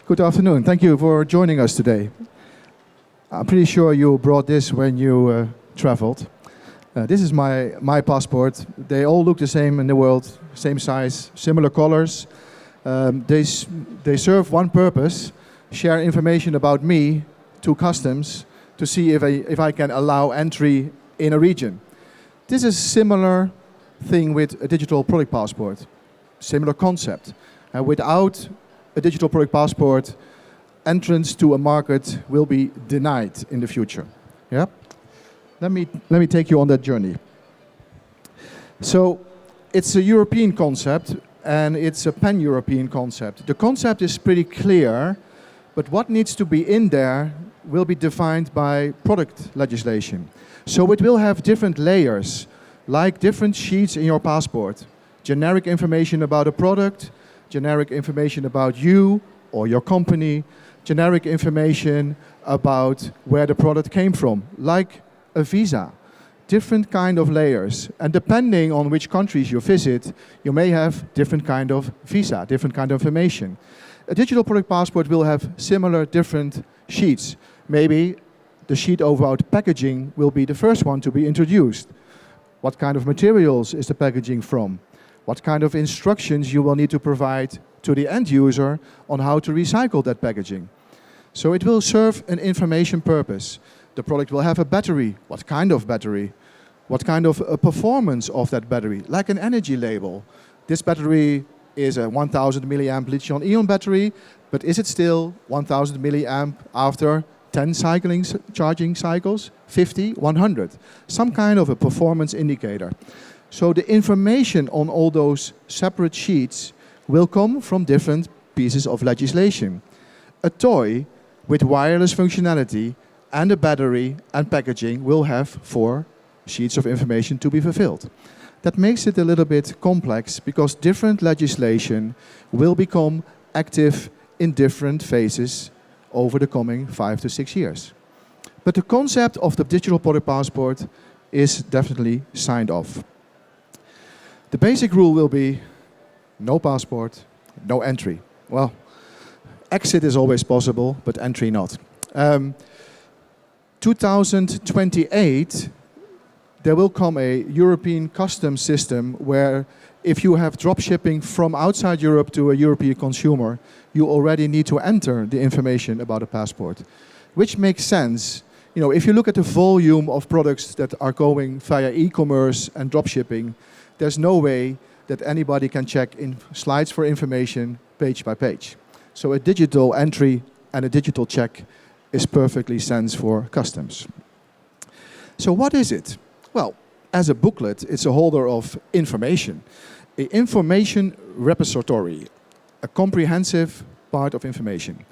Good afternoon. Thank you for joining us today. I'm pretty sure you brought this when you traveled. This is my passport. They all look the same in the world, same size, similar colors. They serve one purpose: share information about me to customs to see if I can allow entry in a region. This is a similar thing with a digital product passport. Similar concept. Without a digital product passport, entrance to a market will be denied in the future. Yeah? Let me take you on that journey. So it's a European concept and it's a pan-European concept. The concept is pretty clear, but what needs to be in there will be defined by product legislation. So it will have different layers, like different sheets in your passport. Generic information about a product, generic information about you or your company, generic information about where the product came from, like a visa. Different kind of layers. And depending on which countries you visit, you may have different kind of visa, different kind of information. A digital product passport will have similar different sheets. Maybe the sheet about packaging will be the first one to be introduced. What kind of materials is the packaging from? What kind of instructions you will need to provide to the end user on how to recycle that packaging. So it will serve an information purpose. The product will have a battery. What kind of battery? What kind of performance of that battery? Like an energy label. This battery is a 1000 milliamp lithium-ion battery, but is it still 1000 milliamp after 10 charging cycles, 50, 100? Some kind of a performance indicator. So the information on all those separate sheets will come from different pieces of legislation. A toy with wireless functionality and a battery and packaging will have 4 sheets of information to be fulfilled. That makes it a little bit complex because different legislation will become active in different phases over the coming 5 to 6 years. But the concept of the digital product passport is definitely signed off. The basic rule will be no passport, no entry. Well, exit is always possible, but entry not. 2028, there will come a European customs system where if you have drop shipping from outside Europe to a European consumer, you already need to enter the information about a passport, which makes sense. You know, if you look at the volume of products that are going via e-commerce and drop shipping, there's no way that anybody can check in slides for information page by page. So a digital entry and a digital check is perfectly sense for customs. So what is it? Well, as a booklet, it's a holder of information. An information repository, a comprehensive part of information.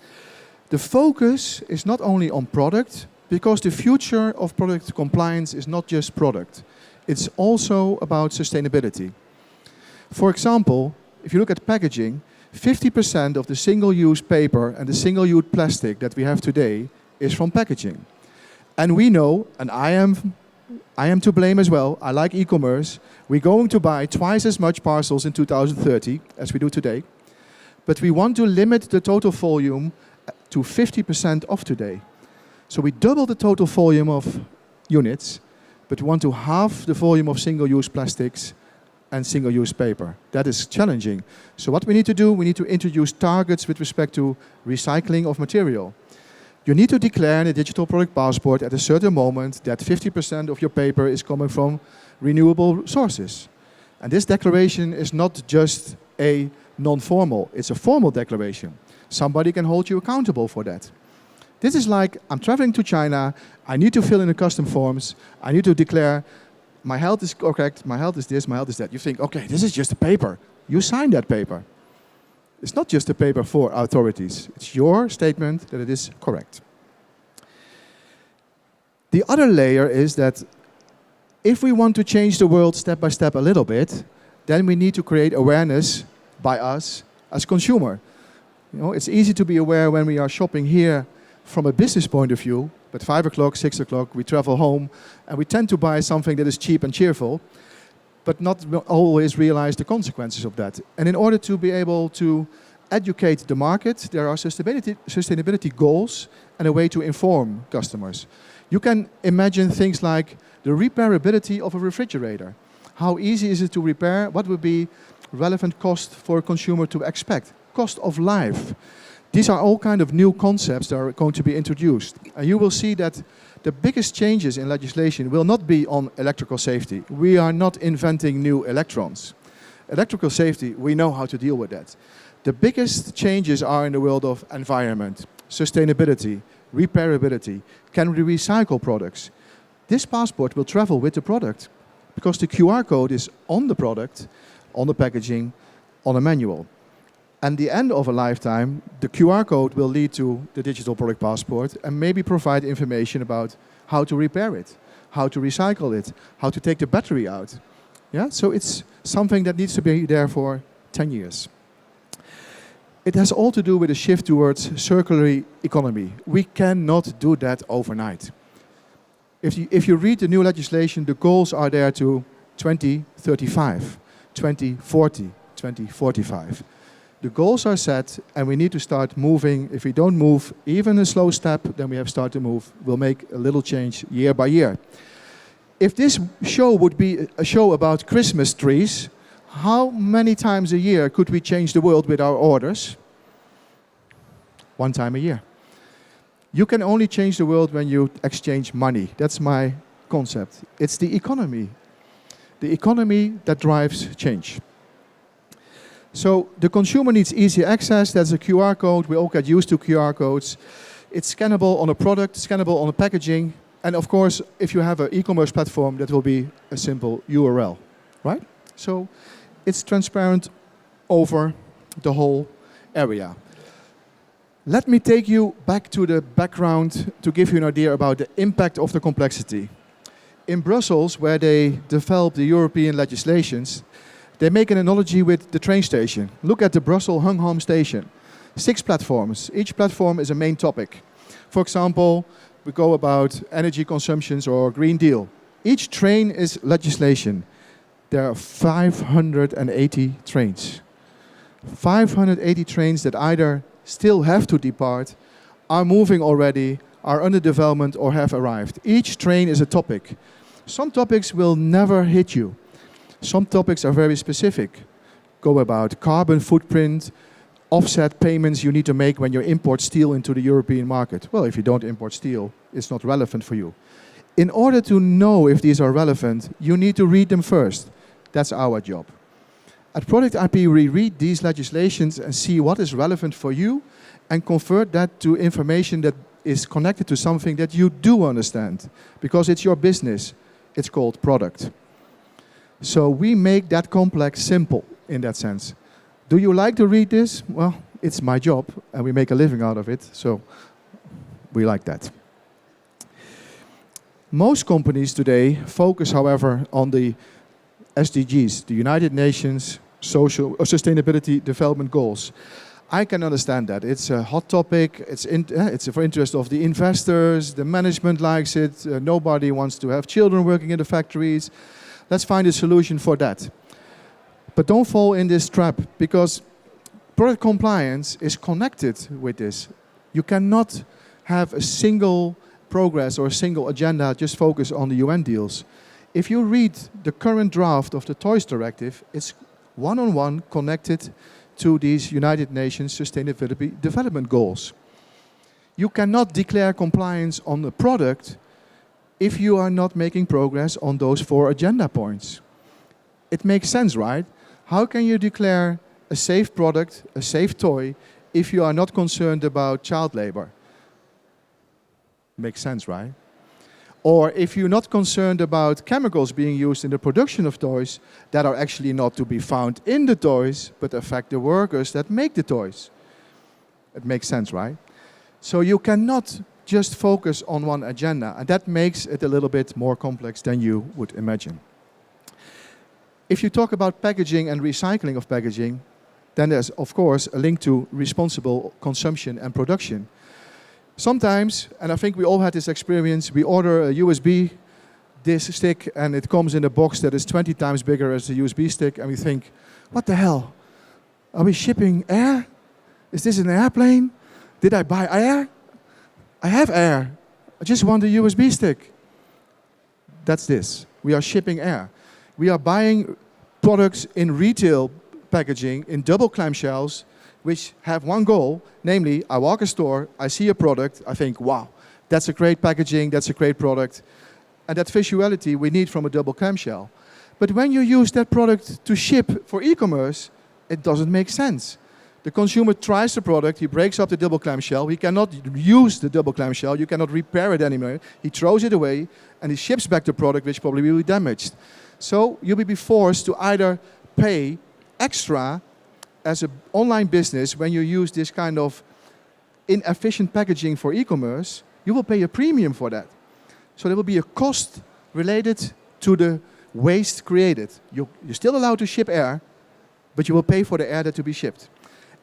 The focus is not only on product, because the future of product compliance is not just product. It's also about sustainability. For example, if you look at packaging, 50% of the single-use paper and the single-use plastic that we have today is from packaging. And we know, and I am to blame as well, I like e-commerce, we're going to buy twice as much parcels in 2030 as we do today, but we want to limit the total volume to 50% of today. So we double the total volume of units, but we want to halve the volume of single-use plastics and single-use paper. That is challenging. So what we need to do, we need to introduce targets with respect to recycling of material. You need to declare in a digital product passport at a certain moment that 50% of your paper is coming from renewable sources. And this declaration is not just a non-formal, it's a formal declaration. Somebody can hold you accountable for that. This is like, I'm traveling to China, I need to fill in the custom forms, I need to declare my health is correct, my health is this, my health is that. You think, okay, this is just a paper. You sign that paper. It's not just a paper for authorities. It's your statement that it is correct. The other layer is that if we want to change the world step by step a little bit, then we need to create awareness by us as consumer. You know, it's easy to be aware when we are shopping here from a business point of view, but 5 o'clock, 6 o'clock, we travel home and we tend to buy something that is cheap and cheerful, but not always realize the consequences of that. And in order to be able to educate the market, there are sustainability goals and a way to inform customers. You can imagine things like the repairability of a refrigerator. How easy is it to repair? What would be relevant cost for a consumer to expect? Cost of life. These are all kind of new concepts that are going to be introduced. And you will see that the biggest changes in legislation will not be on electrical safety. We are not inventing new electrons. Electrical safety, we know how to deal with that. The biggest changes are in the world of environment, sustainability, repairability. Can we recycle products? This passport will travel with the product because the QR code is on the product, on the packaging, on a manual. And the end of a lifetime, the QR code will lead to the digital product passport and maybe provide information about how to repair it, how to recycle it, how to take the battery out. Yeah? So it's something that needs to be there for 10 years. It has all to do with a shift towards circular economy. We cannot do that overnight. If you read the new legislation, the goals are there to 2035, 2040, 2045. The goals are set and we need to start moving. If we don't move even a slow step, then we have started to move. We'll make a little change year by year. If this show would be a show about Christmas trees, how many times a year could we change the world with our orders? One time a year. You can only change the world when you exchange money. That's my concept. It's the economy that drives change. So the consumer needs easy access. That's a QR code. We all get used to QR codes. It's scannable on a product, scannable on a packaging. And of course, if you have an e-commerce platform, that will be a simple URL, right? So it's transparent over the whole area. Let me take you back to the background to give you an idea about the impact of the complexity. In Brussels, where they develop the European legislations, they make an analogy with the train station. Look at the Brussels-Hungham station. 6 platforms. Each platform is a main topic. For example, we go about energy consumptions or Green Deal. Each train is legislation. There are 580 trains. 580 trains that either still have to depart, are moving already, are under development or have arrived. Each train is a topic. Some topics will never hit you. Some topics are very specific. Go about carbon footprint, offset payments you need to make when you import steel into the European market. Well, if you don't import steel, it's not relevant for you. In order to know if these are relevant, you need to read them first. That's our job. At ProductIP, we read these legislations and see what is relevant for you and convert that to information that is connected to something that you do understand, because it's your business. It's called product. So we make that complex simple in that sense. Do you like to read this? Well, it's my job and we make a living out of it, so we like that. Most companies today focus, however, on the SDGs, the United Nations Social or Sustainability Development Goals. I can understand that. It's a hot topic. It's for interest of the investors. The management likes it. Nobody wants to have children working in the factories. Let's find a solution for that. But don't fall in this trap, because product compliance is connected with this. You cannot have a single progress or a single agenda just focus on the UN deals. If you read the current draft of the Toys Directive, it's one-on-one connected to these United Nations Sustainability Development Goals. You cannot declare compliance on a product if you are not making progress on those 4 agenda points. It makes sense, right? How can you declare a safe product, a safe toy, if you are not concerned about child labor? Makes sense, right? Or if you're not concerned about chemicals being used in the production of toys that are actually not to be found in the toys, but affect the workers that make the toys. It makes sense, right? So you cannot just focus on one agenda, and that makes it a little bit more complex than you would imagine. If you talk about packaging and recycling of packaging, then there's, of course, a link to responsible consumption and production. Sometimes, and I think we all had this experience, we order a USB disk stick and it comes in a box that is 20 times bigger as the USB stick, and we think, what the hell? Are we shipping air? Is this an airplane? Did I buy air? I have air. I just want a USB stick. That's this. We are shipping air. We are buying products in retail packaging in double clamshells, which have one goal, namely, I walk a store, I see a product, I think, wow, that's a great packaging, that's a great product. And that visuality we need from a double clamshell. But when you use that product to ship for e-commerce, it doesn't make sense. The consumer tries the product, he breaks up the double clamshell, he cannot use the double clamshell, you cannot repair it anymore, he throws it away, and he ships back the product, which probably will be damaged. So you will be forced to either pay extra as an online business when you use this kind of inefficient packaging for e-commerce, you will pay a premium for that. So there will be a cost related to the waste created. You're still allowed to ship air, but you will pay for the air that to be shipped.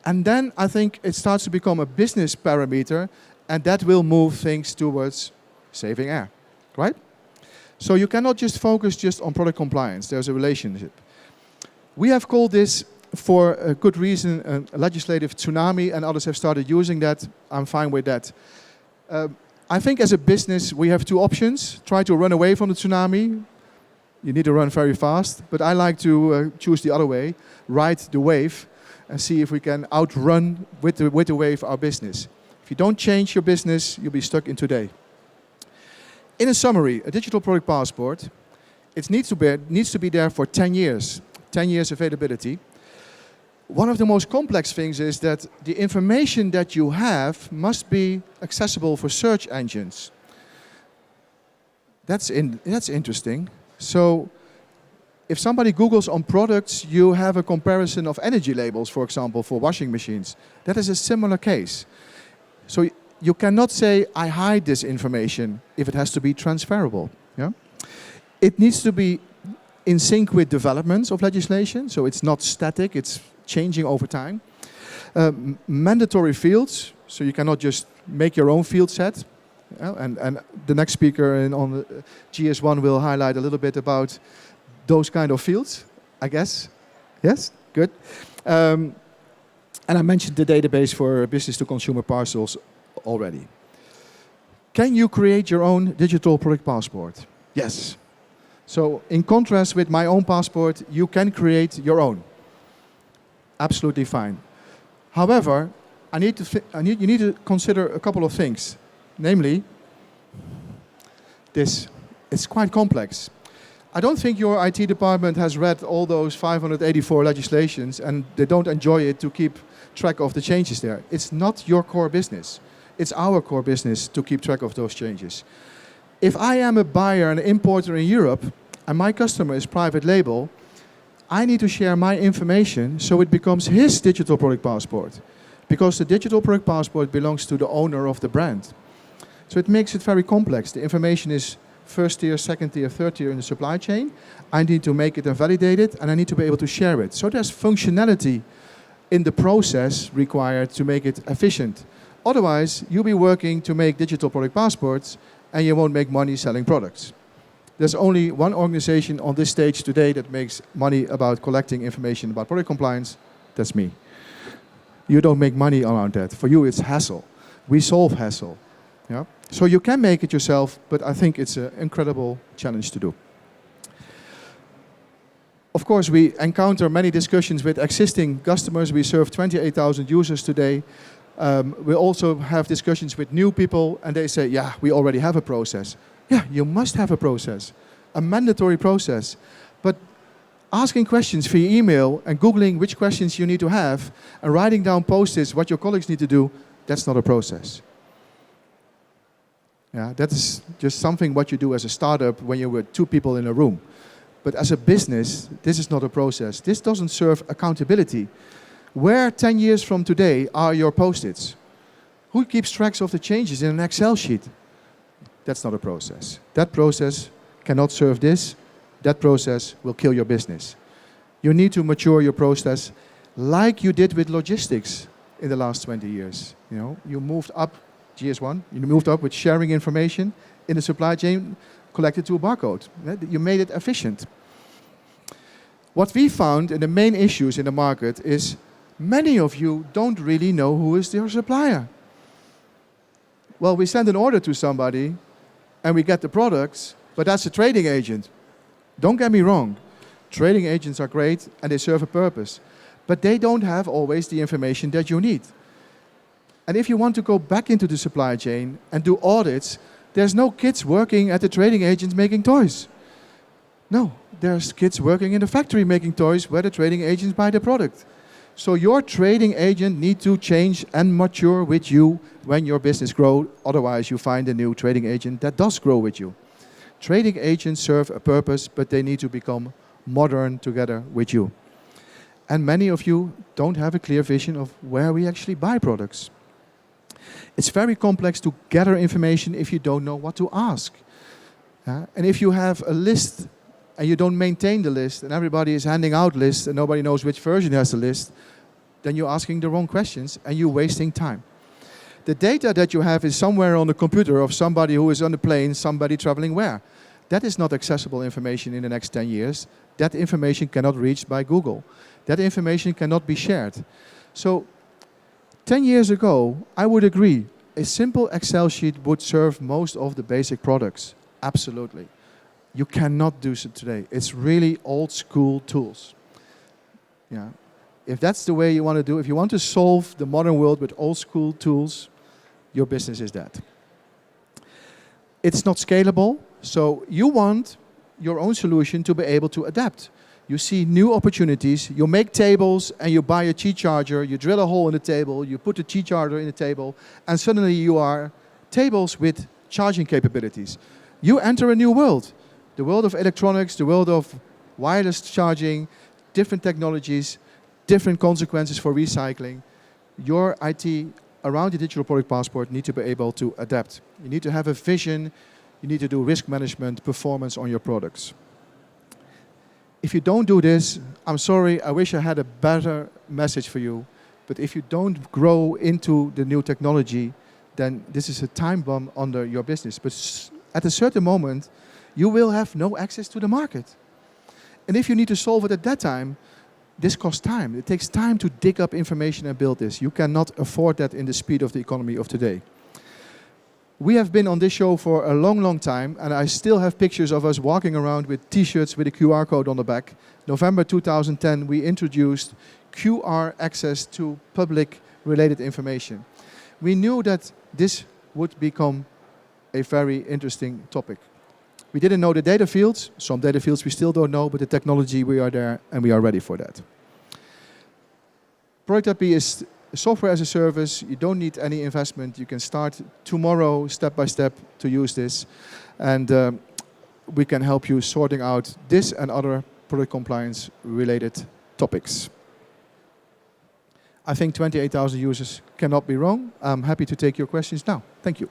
And then I think it starts to become a business parameter, and that will move things towards saving air, right? So you cannot just focus just on product compliance. There's a relationship. We have called this, for a good reason, a legislative tsunami, and others have started using that. I'm fine with that. I think as a business, we have two options. Try to run away from the tsunami. You need to run very fast. But I like to choose the other way, ride the wave, and see if we can outrun with the wave our business. If you don't change your business, you'll be stuck in today. In a summary, a digital product passport, it needs to be there for 10 years, 10 years availability. One of the most complex things is that the information that you have must be accessible for search engines. That's interesting. So if somebody Googles on products, you have a comparison of energy labels, for example, for washing machines. That is a similar case. So you cannot say, I hide this information if it has to be transferable. Yeah? It needs to be in sync with developments of legislation, so it's not static, it's changing over time. Mandatory fields, so you cannot just make your own field set. And the next speaker on the GS1 will highlight a little bit about those kind of fields, I guess. Yes, good. And I mentioned the database for business-to-consumer parcels already. Can you create your own digital product passport? Yes. So in contrast with my own passport, you can create your own. Absolutely fine. However, you need to consider a couple of things. Namely, this. It's quite complex. I don't think your IT department has read all those 584 legislations and they don't enjoy it to keep track of the changes there. It's not your core business. It's our core business to keep track of those changes. If I am a buyer and an importer in Europe and my customer is private label, I need to share my information so it becomes his digital product passport, because the digital product passport belongs to the owner of the brand. So it makes it very complex. The information is first tier, second tier, third tier in the supply chain. I need to make it and validate it, and I need to be able to share it. So there's functionality in the process required to make it efficient. Otherwise, you'll be working to make digital product passports, and you won't make money selling products. There's only one organization on this stage today that makes money about collecting information about product compliance. That's me. You don't make money around that. For you, it's hassle. We solve hassle. Yeah? So you can make it yourself, but I think it's an incredible challenge to do. Of course, we encounter many discussions with existing customers. We serve 28,000 users today. We also have discussions with new people, and they say, yeah, we already have a process. Yeah, you must have a process, a mandatory process. But asking questions via email and Googling which questions you need to have and writing down post-its what your colleagues need to do, that's not a process. Yeah, that is just something what you do as a startup when you're with two people in a room. But as a business, this is not a process. This doesn't serve accountability. Where 10 years from today are your post-its? Who keeps track of the changes in an Excel sheet? That's not a process. That process cannot serve this. That process will kill your business. You need to mature your process like you did with logistics in the last 20 years. You know, you moved up, GS1, you moved up with sharing information in the supply chain collected to a barcode. You made it efficient. What we found in the main issues in the market is Many of you don't really know who is your supplier. Well, we send an order to somebody and we get the products, but that's a trading agent. Don't get me wrong. Trading agents are great and they serve a purpose, but they don't have always the information that you need. And if you want to go back into the supply chain and do audits, there's no kids working at the trading agents making toys. No, there's kids working in the factory making toys where the trading agents buy the product. So your trading agent needs to change and mature with you when your business grows. Otherwise, you find a new trading agent that does grow with you. Trading agents serve a purpose, but they need to become modern together with you. And many of you don't have a clear vision of where we actually buy products. It's very complex to gather information if you don't know what to ask. And if you have a list and you don't maintain the list, and everybody is handing out lists and nobody knows which version has the list, then you're asking the wrong questions and you're wasting time. The data that you have is somewhere on the computer of somebody who is on a plane, somebody traveling where. That is not accessible information in the next 10 years. That information cannot be reached by Google. That information cannot be shared. So 10 years ago, I would agree, a simple Excel sheet would serve most of the basic products. Absolutely. You cannot do so today. It's really old school tools. Yeah. If that's the way you want to do, if you want to solve the modern world with old school tools, your business is dead. It's not scalable, so you want your own solution to be able to adapt. You see new opportunities, you make tables and you buy a Qi charger, you drill a hole in the table, you put the Qi charger in the table, and suddenly you are tables with charging capabilities. You enter a new world. The world of electronics, the world of wireless charging, different technologies, different consequences for recycling. Your IT around the digital product passport need to be able to adapt. You need to have a vision. You need to do risk management, performance on your products. If you don't do this, I'm sorry, I wish I had a better message for you. But if you don't grow into the new technology, then this is a time bomb under your business. But at a certain moment, you will have no access to the market. And if you need to solve it at that time, this costs time. It takes time to dig up information and build this. You cannot afford that in the speed of the economy of today. We have been on this show for a long, long time, and I still have pictures of us walking around with T-shirts with a QR code on the back. November 2010, we introduced QR access to public-related information. We knew that this would become a very interesting topic. We didn't know the data fields. Some data fields we still don't know, but the technology, we are there and we are ready for that. ProductIP is software as a service. You don't need any investment. You can start tomorrow, step by step, to use this. And we can help you sorting out this and other product compliance related topics. I think 28,000 users cannot be wrong. I'm happy to take your questions now. Thank you.